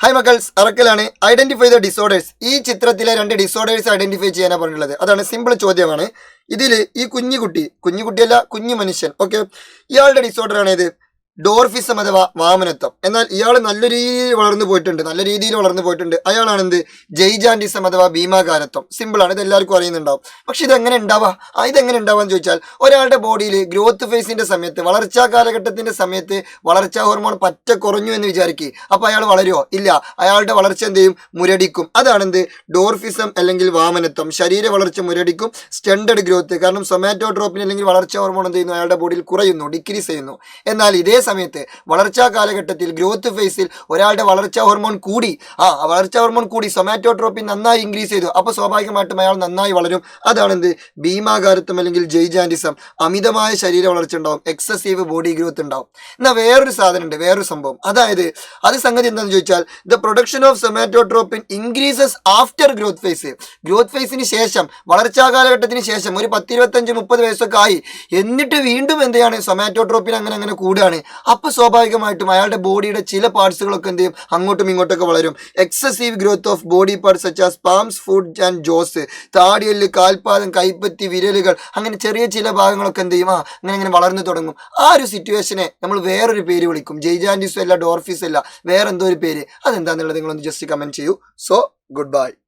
Hi മക്കൾസ്, അറക്കലാണ്. Identify the disorders. ഈ ചിത്രത്തിലെ 2 ഡിസോർഡേഴ്സ് ഐഡന്റിഫൈ ചെയ്യാനാണ് പറഞ്ഞിട്ടുള്ളത്. അതാണ് സിമ്പിൾ ചോദ്യമാണ്. ഇതിൽ ഈ കുഞ്ഞുകുട്ടിയല്ല, കുഞ്ഞു മനുഷ്യൻ. ഓക്കെ, ഇയാളുടെ ഡിസോർഡർ ആണ് ഇത് ഡോർഫിസം അഥവാ വാമനത്വം. എന്നാൽ ഇയാൾ നല്ല രീതിയിൽ വളർന്നു പോയിട്ടുണ്ട്. അയാളാണ് എന്ത് ജൈജാൻഡിസം അഥവാ ഭീമാകാരത്വം. സിമ്പിളാണ്, ഇത് എല്ലാവർക്കും അറിയുന്നുണ്ടാവും. പക്ഷെ ഇതെങ്ങനെ ഉണ്ടാവാന്ന് ചോദിച്ചാൽ, ഒരാളുടെ ബോഡിയിൽ ഗ്രോത്ത് ഫേസിന്റെ സമയത്ത്, വളർച്ചാ കാലഘട്ടത്തിന്റെ സമയത്ത് വളർച്ചാ ഹോർമോൺ പറ്റ കുറഞ്ഞു എന്ന് വിചാരിക്കുക. അപ്പൊ അയാൾ വളരുമോ? ഇല്ല. അയാളുടെ വളർച്ച എന്ത് ചെയ്യും? മുരടിക്കും. അതാണെന്ത് ഡോർഫിസം അല്ലെങ്കിൽ വാമനത്വം. ശരീര വളർച്ച മുരടിക്കും. സ്റ്റെൻഡഡ് ഗ്രോത്ത്, കാരണം സൊമാറ്റോട്രോപ്പിൻ അല്ലെങ്കിൽ വളർച്ചാ ഹോർമോൺ എന്ത് ചെയ്യുന്നു? അയാളുടെ ബോഡിയിൽ കുറയുന്നു, ഡിക്രീസ് ചെയ്യുന്നു. എന്നാൽ ഇതേ സമയത്ത് വളർച്ചാ കാലഘട്ടത്തിൽ ഗ്രോത്ത് ഫേസിൽ ഒരാളുടെ വളർച്ചാ ഹോർമോൺ കൂടി, സൊമാറ്റോട്രോപ്പിൻ നന്നായി ഇൻക്രീസ് ചെയ്തു. അപ്പോൾ സ്വാഭാവികമായിട്ടും അയാൾ നന്നായി വളരും. അതാണെന്ത് ഭീമാകാരത്വം അല്ലെങ്കിൽ ജൈജാൻഡിസം. അമിതമായ ശരീര വളർച്ച ഉണ്ടാവും, എക്സസീവ് ബോഡി ഗ്രോത്ത് ഉണ്ടാവും. എന്നാൽ വേറൊരു സംഭവം, അതായത് അത് സംഗതി എന്താണെന്ന് ചോദിച്ചാൽ, the production of somatotropin increases after growth ഫേസിന് ശേഷം, വളർച്ചാ കാലഘട്ടത്തിന് ശേഷം ഒരു 10-25-30 വയസ്സൊക്കെ ആയി, എന്നിട്ട് വീണ്ടും എന്തെയാണ് സൊമാറ്റോട്രോപ്പിൻ അങ്ങനെ കൂടുകയാണ്. അപ്പോൾ സ്വാഭാവികമായിട്ടും അയാളുടെ ബോഡിയുടെ ചില പാർട്സുകളൊക്കെ എന്ത് ചെയ്യും? അങ്ങോട്ടും ഇങ്ങോട്ടൊക്കെ വളരും. Excessive growth of body parts such as palms, foot and jaws. താടിയെല്ല്, കാൽപാദം, കൈപ്പത്തി, വിരലുകൾ, അങ്ങനെ ചെറിയ ചില ഭാഗങ്ങളൊക്കെ എന്ത് ചെയ്യും? അങ്ങനെ വളർന്നു തുടങ്ങും. ആ ഒരു സിറ്റുവേഷനെ നമ്മൾ വേറൊരു പേര് വിളിക്കും. ജൈജാൻഡിസും അല്ല, ഡോർഫിസ് അല്ല, വേറെ എന്തോ ഒരു പേര്. അതെന്താന്നുള്ളത് നിങ്ങളൊന്ന് ജസ്റ്റ് കമന്റ് ചെയ്യൂ. So good bye.